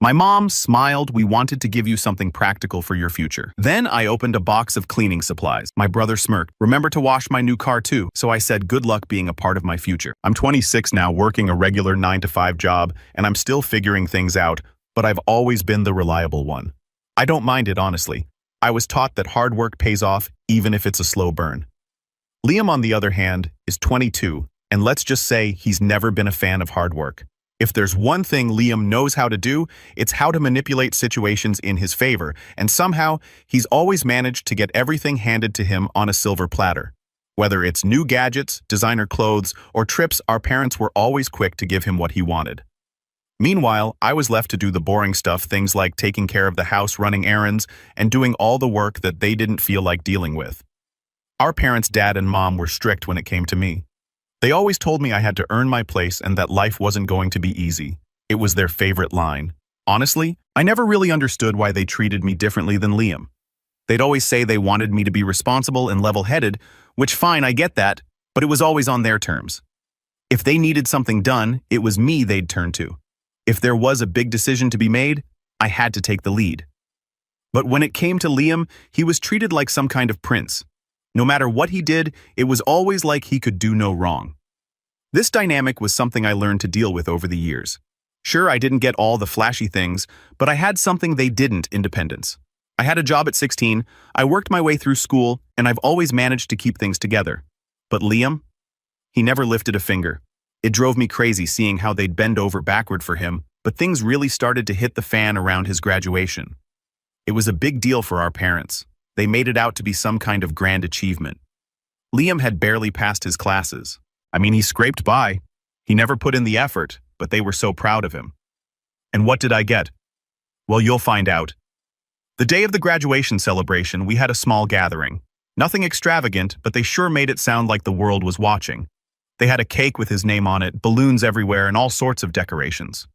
My mom smiled. We wanted to give you something practical for your future. Then I opened a box of cleaning supplies. My brother smirked. Remember to wash my new car too. So I said, good luck being a part of my future. I'm 26 now, working a regular 9-to-5 job, and I'm still figuring things out, but I've always been the reliable one. I don't mind it, honestly. I was taught that hard work pays off, even if it's a slow burn. Liam, on the other hand, is 22, and let's just say he's never been a fan of hard work. If there's one thing Liam knows how to do, it's how to manipulate situations in his favor, and somehow he's always managed to get everything handed to him on a silver platter. Whether it's new gadgets, designer clothes, or trips, our parents were always quick to give him what he wanted. Meanwhile, I was left to do the boring stuff, things like taking care of the house, running errands, and doing all the work that they didn't feel like dealing with. Our parents, dad and mom, were strict when it came to me. They always told me I had to earn my place and that life wasn't going to be easy. It was their favorite line. Honestly, I never really understood why they treated me differently than Liam. They'd always say they wanted me to be responsible and level-headed, which fine, I get that, but it was always on their terms. If they needed something done, it was me they'd turn to. If there was a big decision to be made, I had to take the lead. But when it came to Liam, he was treated like some kind of prince. No matter what he did, it was always like he could do no wrong. This dynamic was something I learned to deal with over the years. Sure, I didn't get all the flashy things, but I had something they didn't: independence. I had a job at 16, I worked my way through school, and I've always managed to keep things together. But Liam? He never lifted a finger. It drove me crazy seeing how they'd bend over backward for him, but things really started to hit the fan around his graduation. It was a big deal for our parents. They made it out to be some kind of grand achievement. Liam had barely passed his classes. I mean, he scraped by. He never put in the effort, but they were so proud of him. And what did I get? Well, you'll find out. The day of the graduation celebration, we had a small gathering. Nothing extravagant, but they sure made it sound like the world was watching. They had a cake with his name on it, balloons everywhere, and all sorts of decorations.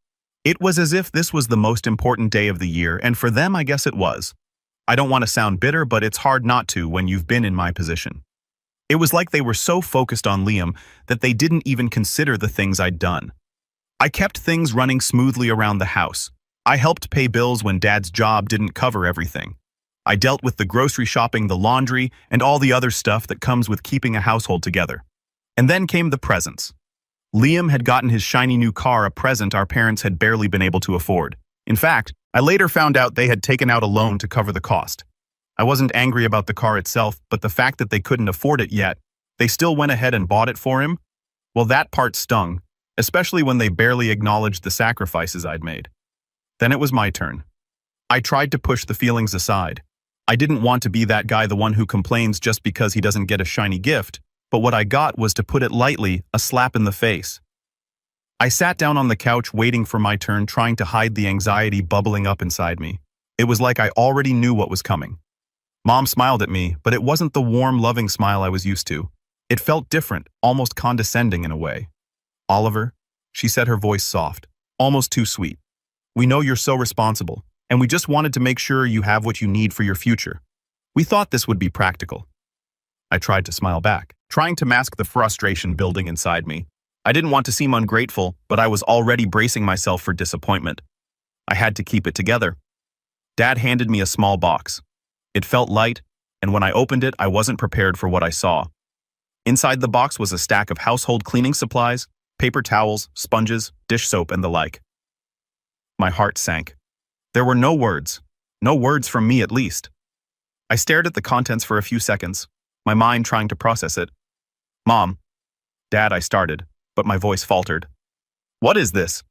It was as if this was the most important day of the year, and for them, I guess it was. I don't want to sound bitter, but it's hard not to when you've been in my position. It was like they were so focused on Liam that they didn't even consider the things I'd done. I kept things running smoothly around the house. I helped pay bills when Dad's job didn't cover everything. I dealt with the grocery shopping, the laundry, and all the other stuff that comes with keeping a household together. And then came the presents. Liam had gotten his shiny new car, a present our parents had barely been able to afford. In fact, I later found out they had taken out a loan to cover the cost. I wasn't angry about the car itself, but the fact that they couldn't afford it yet, they still went ahead and bought it for him? Well, that part stung, especially when they barely acknowledged the sacrifices I'd made. Then it was my turn. I tried to push the feelings aside. I didn't want to be that guy, the one who complains just because he doesn't get a shiny gift, but what I got was, to put it lightly, a slap in the face. I sat down on the couch waiting for my turn, trying to hide the anxiety bubbling up inside me. It was like I already knew what was coming. Mom smiled at me, but it wasn't the warm, loving smile I was used to. It felt different, almost condescending in a way. "Oliver," she said, her voice soft, almost too sweet. "We know you're so responsible, and we just wanted to make sure you have what you need for your future. We thought this would be practical." I tried to smile back, trying to mask the frustration building inside me. I didn't want to seem ungrateful, but I was already bracing myself for disappointment. I had to keep it together. Dad handed me a small box. It felt light, and when I opened it, I wasn't prepared for what I saw. Inside the box was a stack of household cleaning supplies, paper towels, sponges, dish soap, and the like. My heart sank. There were no words from me at least. I stared at the contents for a few seconds, my mind trying to process it. "Mom." "Dad," I started, but my voice faltered. "What is this?"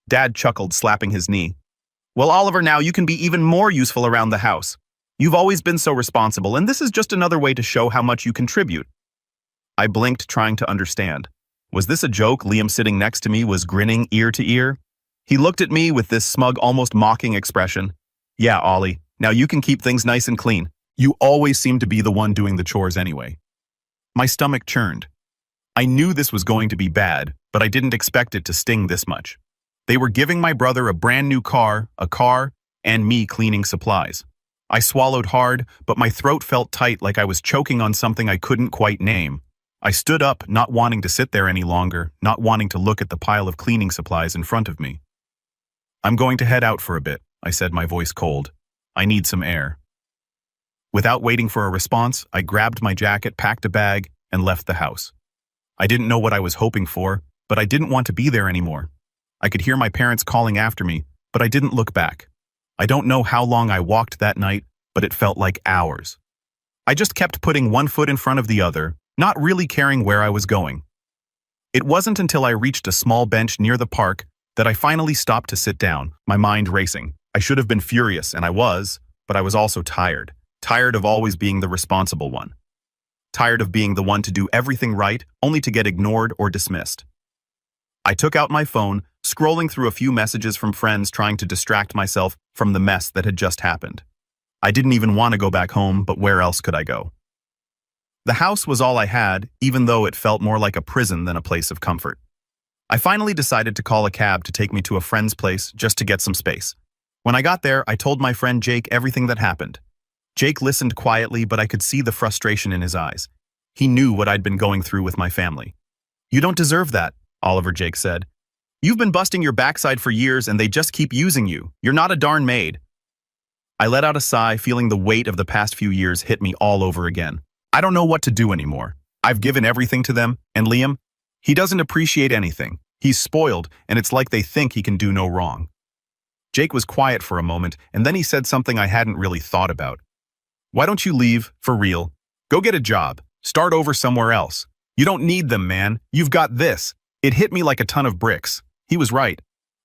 Dad chuckled, slapping his knee. "Well, Oliver, now you can be even more useful around the house. You've always been so responsible, and this is just another way to show how much you contribute." I blinked, trying to understand. Was this a joke? Liam, sitting next to me, was grinning ear to ear. He looked at me with this smug, almost mocking expression. "Yeah, Ollie, now you can keep things nice and clean. You always seem to be the one doing the chores anyway." My stomach churned. I knew this was going to be bad, but I didn't expect it to sting this much. They were giving my brother a brand new car, and me cleaning supplies. I swallowed hard, but my throat felt tight, like I was choking on something I couldn't quite name. I stood up, not wanting to sit there any longer, not wanting to look at the pile of cleaning supplies in front of me. I'm going to head out for a bit, I said, my voice cold. I need some air. Without waiting for a response, I grabbed my jacket, packed a bag, and left the house. I didn't know what I was hoping for, but I didn't want to be there anymore. I could hear my parents calling after me, but I didn't look back. I don't know how long I walked that night, but it felt like hours. I just kept putting one foot in front of the other, not really caring where I was going. It wasn't until I reached a small bench near the park that I finally stopped to sit down, my mind racing. I should have been furious, and I was, but I was also tired. Tired of always being the responsible one. Tired of being the one to do everything right, only to get ignored or dismissed. I took out my phone, scrolling through a few messages from friends trying to distract myself from the mess that had just happened. I didn't even want to go back home, but where else could I go? The house was all I had, even though it felt more like a prison than a place of comfort. I finally decided to call a cab to take me to a friend's place just to get some space. When I got there, I told my friend Jake everything that happened. Jake listened quietly, but I could see the frustration in his eyes. He knew what I'd been going through with my family. "You don't deserve that," Oliver Jake said. "You've been busting your backside for years and they just keep using you. You're not a darn maid." I let out a sigh, feeling the weight of the past few years hit me all over again. I don't know what to do anymore. I've given everything to them, and Liam, he doesn't appreciate anything. He's spoiled, and it's like they think he can do no wrong. Jake was quiet for a moment, and then he said something I hadn't really thought about. "Why don't you leave, for real? Go get a job. Start over somewhere else. You don't need them, man. You've got this." It hit me like a ton of bricks. He was right.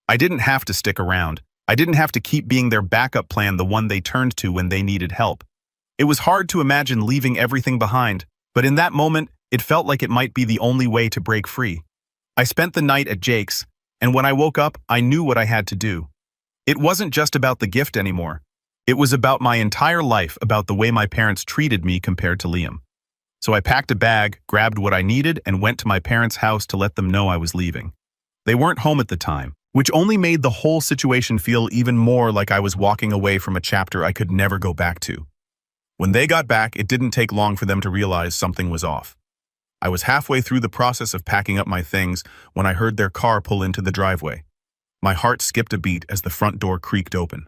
I didn't have to stick around. I didn't have to keep being their backup plan, the one they turned to when they needed help. It was hard to imagine leaving everything behind, but in that moment, it felt like it might be the only way to break free. I spent the night at Jake's, and when I woke up, I knew what I had to do. It wasn't just about the gift anymore. It was about my entire life, about the way my parents treated me compared to Liam. So I packed a bag, grabbed what I needed, and went to my parents' house to let them know I was leaving. They weren't home at the time, which only made the whole situation feel even more like I was walking away from a chapter I could never go back to. When they got back, it didn't take long for them to realize something was off. I was halfway through the process of packing up my things when I heard their car pull into the driveway. My heart skipped a beat as the front door creaked open.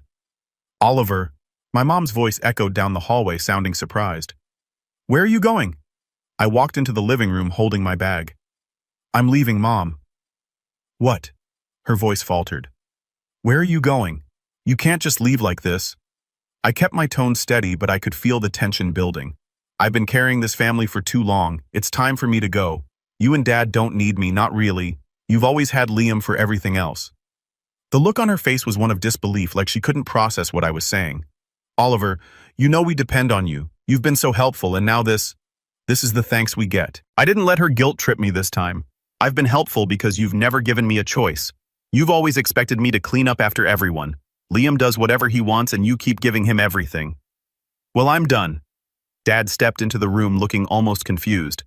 "Oliver," my mom's voice echoed down the hallway, sounding surprised. "Where are you going?" I walked into the living room holding my bag. "I'm leaving, Mom." "What?" Her voice faltered. "Where are you going? You can't just leave like this." I kept my tone steady, but I could feel the tension building. "I've been carrying this family for too long. It's time for me to go. You and Dad don't need me, not really. You've always had Liam for everything else." The look on her face was one of disbelief, like she couldn't process what I was saying. "Oliver, you know we depend on you. You've been so helpful, and now this is the thanks we get." I didn't let her guilt trip me this time. "I've been helpful because you've never given me a choice. You've always expected me to clean up after everyone. Liam does whatever he wants and you keep giving him everything." "Well, I'm done." Dad stepped into the room looking almost confused.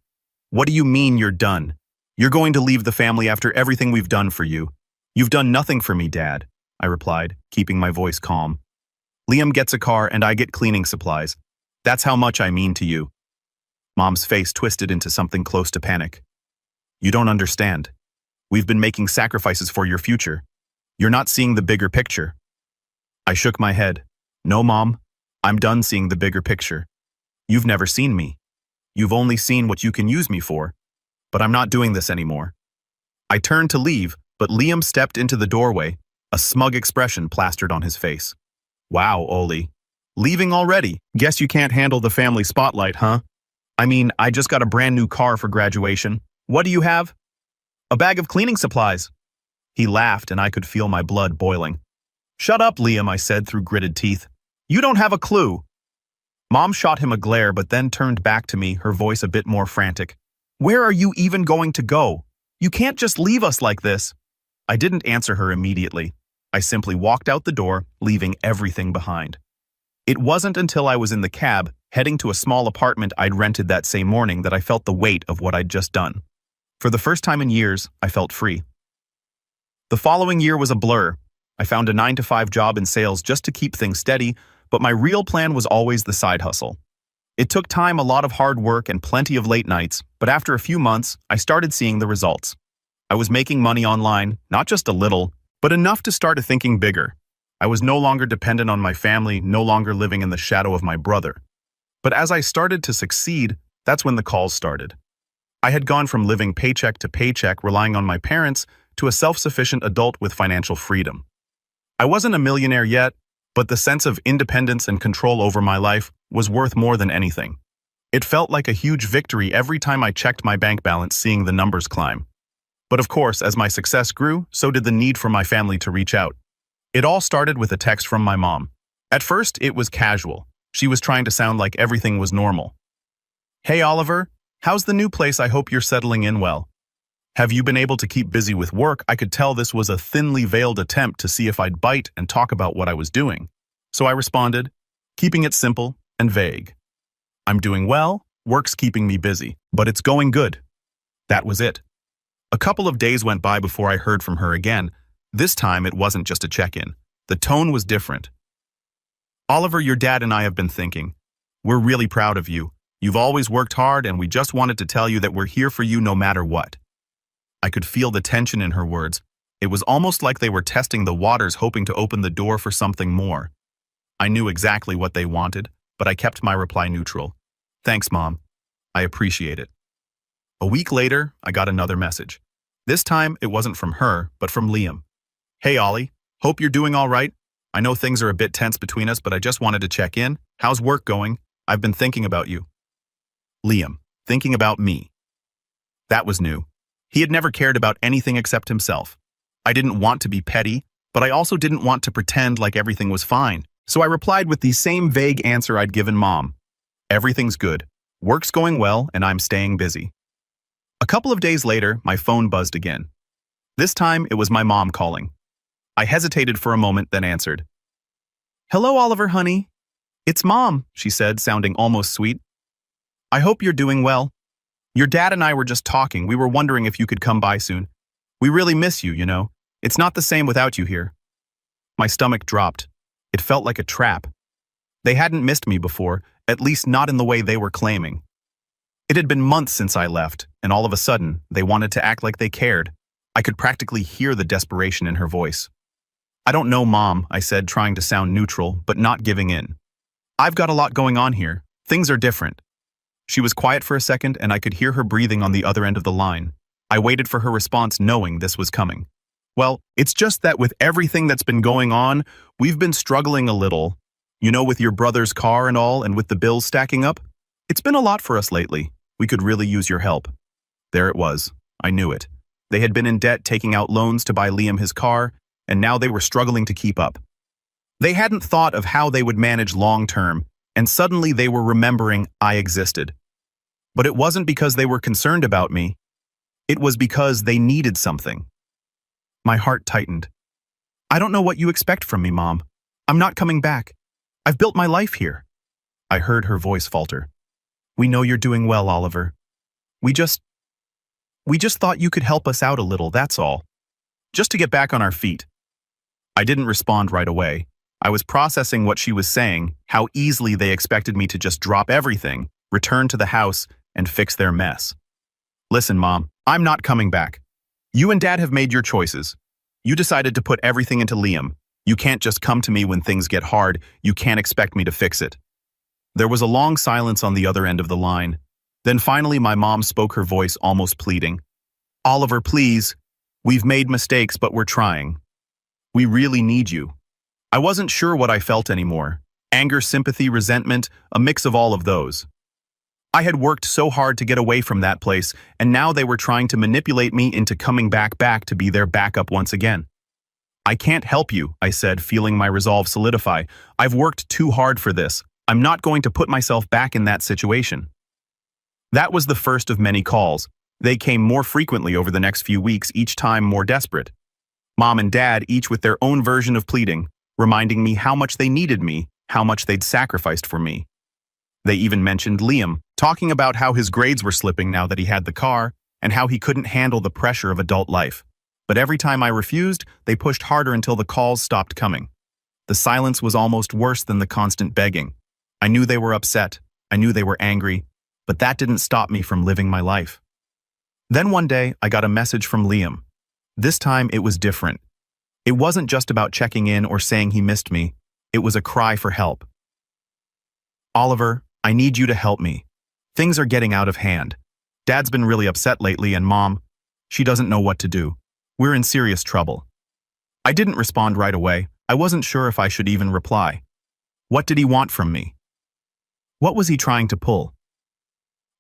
"What do you mean you're done? You're going to leave the family after everything we've done for you?" "You've done nothing for me, Dad," I replied, keeping my voice calm. "Liam gets a car and I get cleaning supplies. That's how much I mean to you." Mom's face twisted into something close to panic. "You don't understand. We've been making sacrifices for your future. You're not seeing the bigger picture." I shook my head. "No, Mom. I'm done seeing the bigger picture. You've never seen me. You've only seen what you can use me for. But I'm not doing this anymore." I turned to leave, but Liam stepped into the doorway, a smug expression plastered on his face. "Wow, Oli. Leaving already? Guess you can't handle the family spotlight, huh? I mean, I just got a brand new car for graduation. What do you have?" "A bag of cleaning supplies." He laughed and I could feel my blood boiling. "Shut up, Liam," I said through gritted teeth. "You don't have a clue." Mom shot him a glare but then turned back to me, her voice a bit more frantic. "Where are you even going to go? You can't just leave us like this." I didn't answer her immediately. I simply walked out the door, leaving everything behind. It wasn't until I was in the cab, heading to a small apartment I'd rented that same morning, that I felt the weight of what I'd just done. For the first time in years, I felt free. The following year was a blur. I found a 9-to-5 job in sales just to keep things steady, but my real plan was always the side hustle. It took time, a lot of hard work, and plenty of late nights, but after a few months, I started seeing the results. I was making money online, not just a little, but enough to start thinking bigger. I was no longer dependent on my family, no longer living in the shadow of my brother. But as I started to succeed, that's when the calls started. I had gone from living paycheck to paycheck, relying on my parents, to a self-sufficient adult with financial freedom. I wasn't a millionaire yet, but the sense of independence and control over my life was worth more than anything. It felt like a huge victory every time I checked my bank balance, seeing the numbers climb. But of course, as my success grew, so did the need for my family to reach out. It all started with a text from my mom. At first, it was casual. She was trying to sound like everything was normal. "Hey Oliver, how's the new place? I hope you're settling in well. Have you been able to keep busy with work?" I could tell this was a thinly veiled attempt to see if I'd bite and talk about what I was doing. So I responded, keeping it simple and vague. "I'm doing well, work's keeping me busy, but it's going good." That was it. A couple of days went by before I heard from her again. This time it wasn't just a check-in. The tone was different. "Oliver, your dad and I have been thinking. We're really proud of you. You've always worked hard, and we just wanted to tell you that we're here for you no matter what." I could feel the tension in her words. It was almost like they were testing the waters, hoping to open the door for something more. I knew exactly what they wanted, but I kept my reply neutral. "Thanks, Mom. I appreciate it." A week later, I got another message. This time, it wasn't from her, but from Liam. "Hey, Ollie. Hope you're doing all right. I know things are a bit tense between us, but I just wanted to check in. How's work going? I've been thinking about you." Liam, thinking about me. That was new. He had never cared about anything except himself. I didn't want to be petty, but I also didn't want to pretend like everything was fine. So I replied with the same vague answer I'd given Mom. "Everything's good. Work's going well, and I'm staying busy." A couple of days later, my phone buzzed again. This time, it was my mom calling. I hesitated for a moment, then answered. "Hello, Oliver, honey. It's Mom," she said, sounding almost sweet. "I hope you're doing well. Your dad and I were just talking. We were wondering if you could come by soon. We really miss you, you know. It's not the same without you here." My stomach dropped. It felt like a trap. They hadn't missed me before, at least not in the way they were claiming. It had been months since I left, and all of a sudden, they wanted to act like they cared. I could practically hear the desperation in her voice. "I don't know, Mom," I said, trying to sound neutral, but not giving in. "I've got a lot going on here. Things are different." She was quiet for a second, and I could hear her breathing on the other end of the line. I waited for her response, knowing this was coming. "Well, it's just that with everything that's been going on, we've been struggling a little. You know, with your brother's car and all, and with the bills stacking up. It's been a lot for us lately. We could really use your help." There it was. I knew it. They had been in debt, taking out loans to buy Liam his car, and now they were struggling to keep up. They hadn't thought of how they would manage long-term, and suddenly they were remembering I existed. But it wasn't because they were concerned about me. It was because they needed something. My heart tightened. "I don't know what you expect from me, Mom. I'm not coming back. I've built my life here." I heard her voice falter. "We know you're doing well, Oliver. We just thought you could help us out a little, that's all. Just to get back on our feet." I didn't respond right away. I was processing what she was saying, how easily they expected me to just drop everything, return to the house, and fix their mess. "Listen, Mom, I'm not coming back. You and Dad have made your choices. You decided to put everything into Liam. You can't just come to me when things get hard. You can't expect me to fix it." There was a long silence on the other end of the line. Then finally my mom spoke, her voice almost pleading. "Oliver, please. We've made mistakes, but we're trying. We really need you." I wasn't sure what I felt anymore. Anger, sympathy, resentment, a mix of all of those. I had worked so hard to get away from that place, and now they were trying to manipulate me into coming back to be their backup once again. "I can't help you," I said, feeling my resolve solidify. "I've worked too hard for this. I'm not going to put myself back in that situation." That was the first of many calls. They came more frequently over the next few weeks, each time more desperate. Mom and Dad, each with their own version of pleading, reminding me how much they needed me, how much they'd sacrificed for me. They even mentioned Liam, talking about how his grades were slipping now that he had the car, and how he couldn't handle the pressure of adult life. But every time I refused, they pushed harder until the calls stopped coming. The silence was almost worse than the constant begging. I knew they were upset. I knew they were angry. But that didn't stop me from living my life. Then one day, I got a message from Liam. This time, it was different. It wasn't just about checking in or saying he missed me. It was a cry for help. Oliver, I need you to help me. Things are getting out of hand. Dad's been really upset lately and Mom, she doesn't know what to do. We're in serious trouble. I didn't respond right away. I wasn't sure if I should even reply. What did he want from me? What was he trying to pull?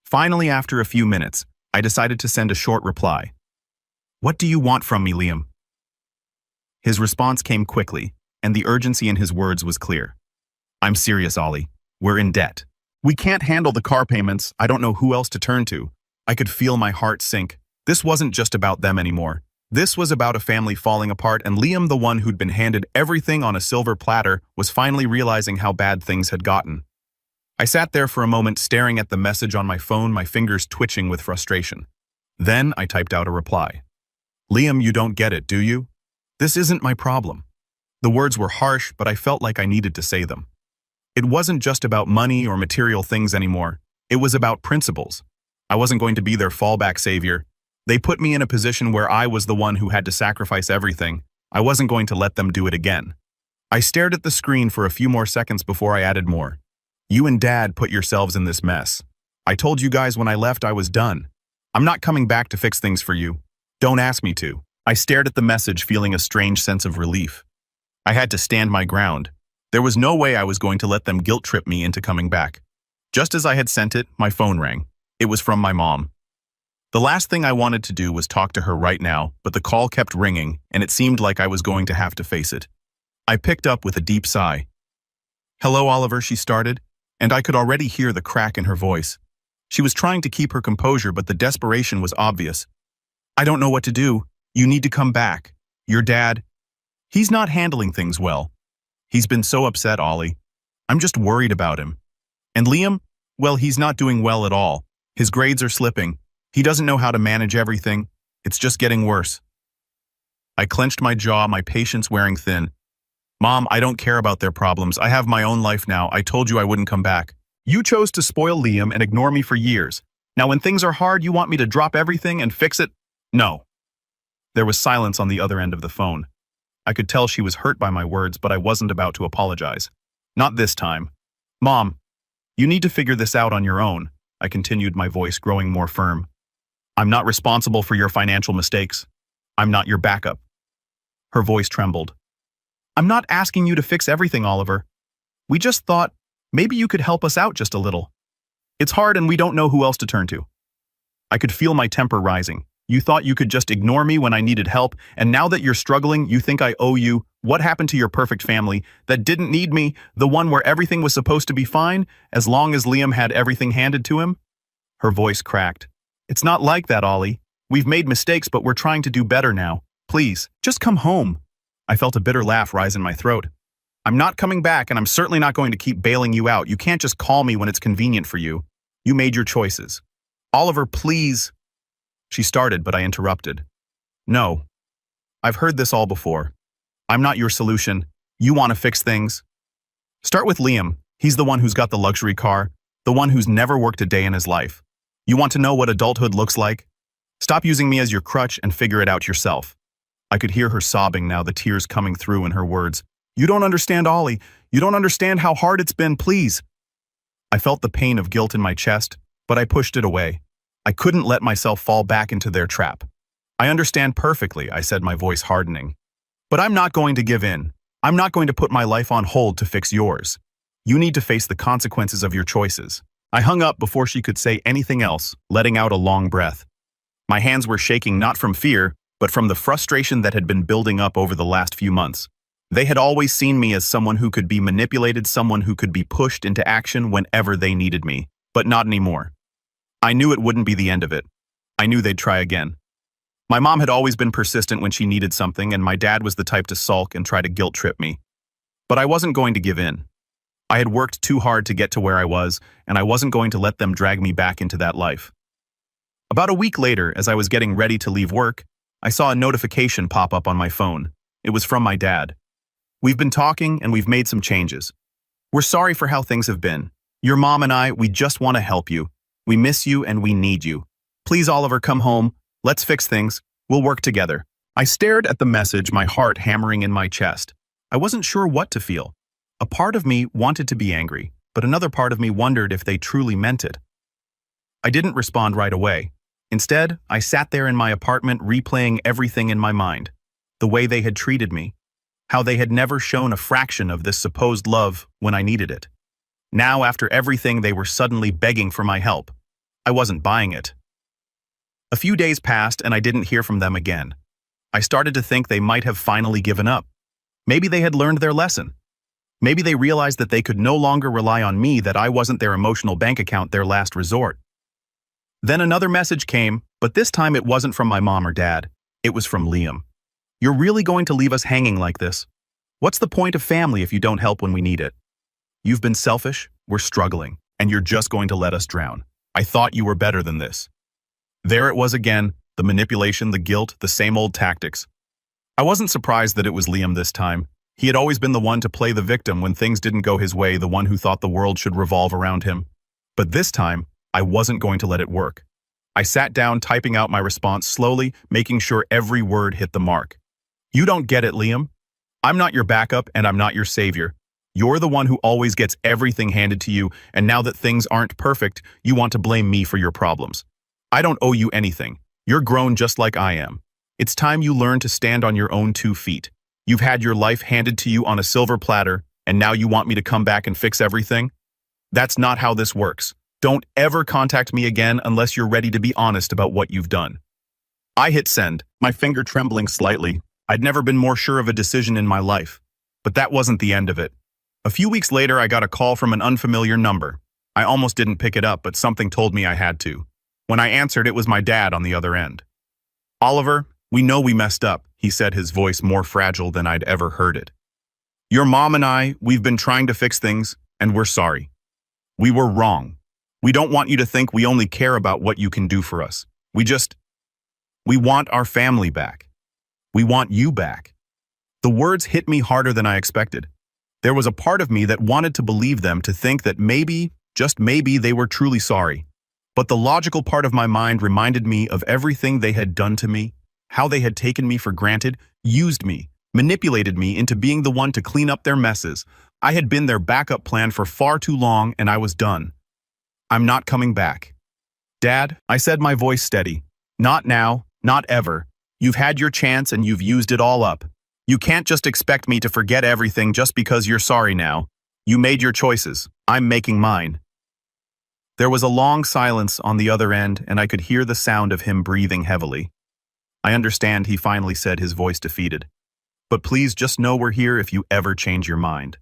Finally, after a few minutes, I decided to send a short reply. What do you want from me, Liam? His response came quickly, and the urgency in his words was clear. I'm serious, Ollie. We're in debt. We can't handle the car payments. I don't know who else to turn to. I could feel my heart sink. This wasn't just about them anymore. This was about a family falling apart, and Liam, the one who'd been handed everything on a silver platter, was finally realizing how bad things had gotten. I sat there for a moment staring at the message on my phone, my fingers twitching with frustration. Then I typed out a reply. Liam, you don't get it, do you? This isn't my problem. The words were harsh, but I felt like I needed to say them. It wasn't just about money or material things anymore. It was about principles. I wasn't going to be their fallback savior. They put me in a position where I was the one who had to sacrifice everything. I wasn't going to let them do it again. I stared at the screen for a few more seconds before I added more. You and Dad put yourselves in this mess. I told you guys when I left I was done. I'm not coming back to fix things for you. Don't ask me to. I stared at the message, feeling a strange sense of relief. I had to stand my ground. There was no way I was going to let them guilt-trip me into coming back. Just as I had sent it, my phone rang. It was from my mom. The last thing I wanted to do was talk to her right now, but the call kept ringing, and it seemed like I was going to have to face it. I picked up with a deep sigh. Hello, Oliver, she started, and I could already hear the crack in her voice. She was trying to keep her composure, but the desperation was obvious. I don't know what to do. You need to come back. Your dad, he's not handling things well. He's been so upset, Ollie. I'm just worried about him. And Liam, well, he's not doing well at all. His grades are slipping. He doesn't know how to manage everything. It's just getting worse. I clenched my jaw, my patience wearing thin. Mom, I don't care about their problems. I have my own life now. I told you I wouldn't come back. You chose to spoil Liam and ignore me for years. Now when things are hard, you want me to drop everything and fix it? No. There was silence on the other end of the phone. I could tell she was hurt by my words, but I wasn't about to apologize. Not this time. Mom, you need to figure this out on your own, I continued, my voice growing more firm. I'm not responsible for your financial mistakes. I'm not your backup. Her voice trembled. I'm not asking you to fix everything, Oliver. We just thought maybe you could help us out just a little. It's hard and we don't know who else to turn to. I could feel my temper rising. You thought you could just ignore me when I needed help, and now that you're struggling, you think I owe you. What happened to your perfect family that didn't need me, the one where everything was supposed to be fine, as long as Liam had everything handed to him? Her voice cracked. It's not like that, Ollie. We've made mistakes, but we're trying to do better now. Please, just come home. I felt a bitter laugh rise in my throat. I'm not coming back, and I'm certainly not going to keep bailing you out. You can't just call me when it's convenient for you. You made your choices. Oliver, please. She started, but I interrupted. No. I've heard this all before. I'm not your solution. You want to fix things. Start with Liam. He's the one who's got the luxury car, the one who's never worked a day in his life. You want to know what adulthood looks like? Stop using me as your crutch and figure it out yourself. I could hear her sobbing now, the tears coming through in her words. You don't understand, Ollie. You don't understand how hard it's been, please. I felt the pain of guilt in my chest, but I pushed it away. I couldn't let myself fall back into their trap. I understand perfectly, I said, my voice hardening. But I'm not going to give in. I'm not going to put my life on hold to fix yours. You need to face the consequences of your choices. I hung up before she could say anything else, letting out a long breath. My hands were shaking not from fear, but from the frustration that had been building up over the last few months. They had always seen me as someone who could be manipulated, someone who could be pushed into action whenever they needed me, but not anymore. I knew it wouldn't be the end of it. I knew they'd try again. My mom had always been persistent when she needed something, and my dad was the type to sulk and try to guilt-trip me. But I wasn't going to give in. I had worked too hard to get to where I was, and I wasn't going to let them drag me back into that life. About a week later, as I was getting ready to leave work, I saw a notification pop up on my phone. It was from my dad. We've been talking, and we've made some changes. We're sorry for how things have been. Your mom and I, we just want to help you. We miss you and we need you. Please, Oliver, come home. Let's fix things. We'll work together. I stared at the message, my heart hammering in my chest. I wasn't sure what to feel. A part of me wanted to be angry, but another part of me wondered if they truly meant it. I didn't respond right away. Instead, I sat there in my apartment replaying everything in my mind. The way they had treated me. How they had never shown a fraction of this supposed love when I needed it. Now, after everything, they were suddenly begging for my help. I wasn't buying it. A few days passed and I didn't hear from them again. I started to think they might have finally given up. Maybe they had learned their lesson. Maybe they realized that they could no longer rely on me, that I wasn't their emotional bank account, their last resort. Then another message came, but this time it wasn't from my mom or dad. It was from Liam. "You're really going to leave us hanging like this? What's the point of family if you don't help when we need it? You've been selfish, we're struggling, and you're just going to let us drown. I thought you were better than this." There it was again, the manipulation, the guilt, the same old tactics. I wasn't surprised that it was Liam this time. He had always been the one to play the victim when things didn't go his way, the one who thought the world should revolve around him. But this time, I wasn't going to let it work. I sat down, typing out my response slowly, making sure every word hit the mark. "You don't get it, Liam. I'm not your backup and I'm not your savior. You're the one who always gets everything handed to you, and now that things aren't perfect, you want to blame me for your problems. I don't owe you anything. You're grown just like I am. It's time you learn to stand on your own 2 feet. You've had your life handed to you on a silver platter, and now you want me to come back and fix everything? That's not how this works. Don't ever contact me again unless you're ready to be honest about what you've done." I hit send, my finger trembling slightly. I'd never been more sure of a decision in my life. But that wasn't the end of it. A few weeks later, I got a call from an unfamiliar number. I almost didn't pick it up, but something told me I had to. When I answered, it was my dad on the other end. "Oliver, we know we messed up," he said, his voice more fragile than I'd ever heard it. "Your mom and we've been trying to fix things, and we're sorry. We were wrong. We don't want you to think we only care about what you can do for us. We want our family back. We want you back." The words hit me harder than I expected. There was a part of me that wanted to believe them, to think that maybe, just maybe, they were truly sorry. But the logical part of my mind reminded me of everything they had done to me, how they had taken me for granted, used me, manipulated me into being the one to clean up their messes. I had been their backup plan for far too long, and I was done. "I'm not coming back." "Dad," I said, my voice steady. "Not now, not ever. You've had your chance and you've used it all up. You can't just expect me to forget everything just because you're sorry now. You made your choices. I'm making mine." There was a long silence on the other end, and I could hear the sound of him breathing heavily. "I understand," he finally said, his voice defeated. "But please just know we're here if you ever change your mind."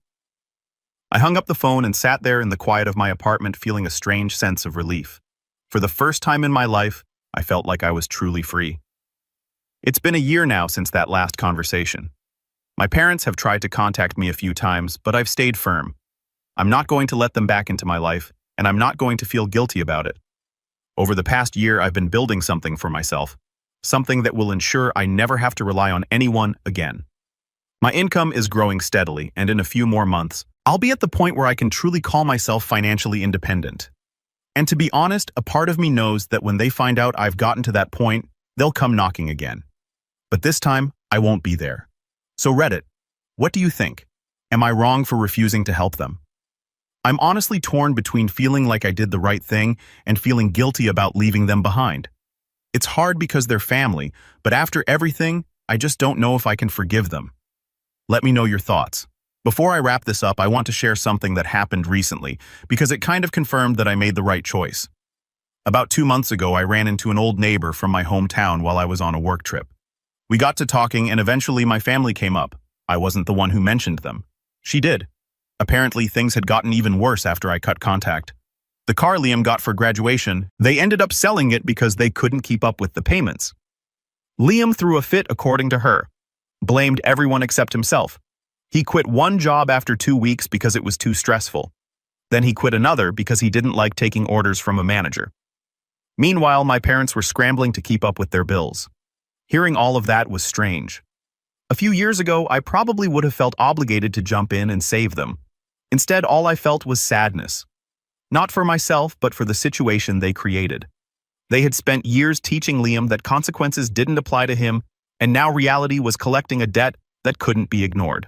I hung up the phone and sat there in the quiet of my apartment, feeling a strange sense of relief. For the first time in my life, I felt like I was truly free. It's been a year now since that last conversation. My parents have tried to contact me a few times, but I've stayed firm. I'm not going to let them back into my life, and I'm not going to feel guilty about it. Over the past year, I've been building something for myself, something that will ensure I never have to rely on anyone again. My income is growing steadily, and in a few more months, I'll be at the point where I can truly call myself financially independent. And to be honest, a part of me knows that when they find out I've gotten to that point, they'll come knocking again. But this time, I won't be there. So Reddit, what do you think? Am I wrong for refusing to help them? I'm honestly torn between feeling like I did the right thing and feeling guilty about leaving them behind. It's hard because they're family, but after everything, I just don't know if I can forgive them. Let me know your thoughts. Before I wrap this up, I want to share something that happened recently because it kind of confirmed that I made the right choice. About 2 months ago, I ran into an old neighbor from my hometown while I was on a work trip. We got to talking and eventually my family came up. I wasn't the one who mentioned them. She did. Apparently, things had gotten even worse after I cut contact. The car Liam got for graduation, they ended up selling it because they couldn't keep up with the payments. Liam threw a fit, according to her. Blamed everyone except himself. He quit one job after 2 weeks because it was too stressful. Then he quit another because he didn't like taking orders from a manager. Meanwhile, my parents were scrambling to keep up with their bills. Hearing all of that was strange. A few years ago, I probably would have felt obligated to jump in and save them. Instead, all I felt was sadness. Not for myself, but for the situation they created. They had spent years teaching Liam that consequences didn't apply to him, And now reality was collecting a debt that couldn't be ignored.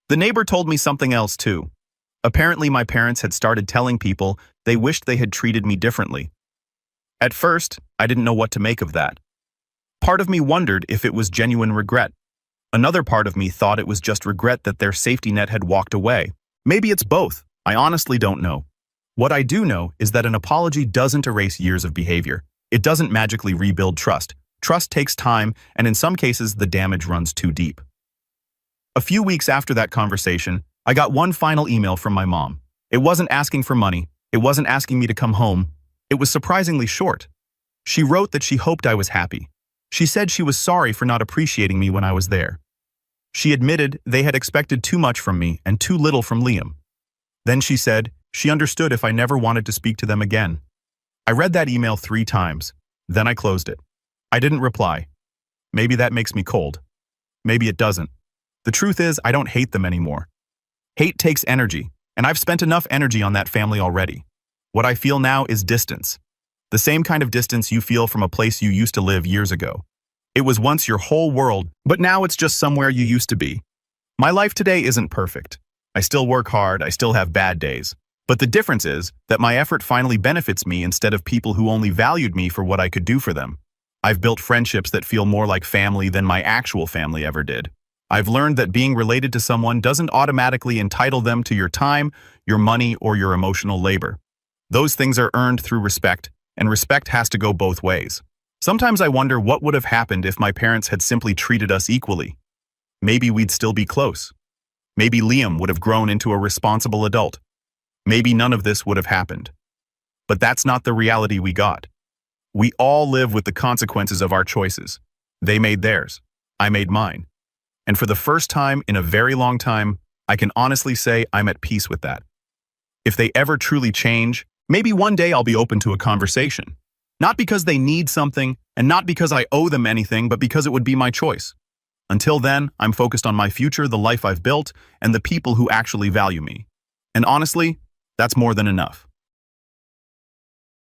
The neighbor told me something else too. Apparently my parents had started telling people they wished they had treated me differently. At first, I didn't know what to make of that. Part of me wondered if it was genuine regret. Another part of me thought it was just regret that their safety net had walked away. Maybe it's both. I honestly don't know. What I do know is that an apology doesn't erase years of behavior. It doesn't magically rebuild trust. Trust takes time, and in some cases, the damage runs too deep. A few weeks after that conversation, I got one final email from my mom. It wasn't asking for money. It wasn't asking me to come home. It was surprisingly short. She wrote that she hoped I was happy. She said she was sorry for not appreciating me when I was there. She admitted they had expected too much from me and too little from Liam. Then she said she understood if I never wanted to speak to them again. I read that email 3 times. Then I closed it. I didn't reply. Maybe that makes me cold. Maybe it doesn't. The truth is, I don't hate them anymore. Hate takes energy, and I've spent enough energy on that family already. What I feel now is distance. The same kind of distance you feel from a place you used to live years ago. It was once your whole world, but now it's just somewhere you used to be. My life today isn't perfect. I still work hard, I still have bad days. But the difference is that my effort finally benefits me instead of people who only valued me for what I could do for them. I've built friendships that feel more like family than my actual family ever did. I've learned that being related to someone doesn't automatically entitle them to your time, your money, or your emotional labor. Those things are earned through respect, and respect has to go both ways. Sometimes I wonder what would have happened if my parents had simply treated us equally. Maybe we'd still be close. Maybe Liam would have grown into a responsible adult. Maybe none of this would have happened. But that's not the reality we got. We all live with the consequences of our choices. They made theirs. I made mine. And for the first time in a very long time, I can honestly say I'm at peace with that. If they ever truly change, maybe one day I'll be open to a conversation. Not because they need something, and not because I owe them anything, but because it would be my choice. Until then, I'm focused on my future, the life I've built, and the people who actually value me. And honestly, that's more than enough.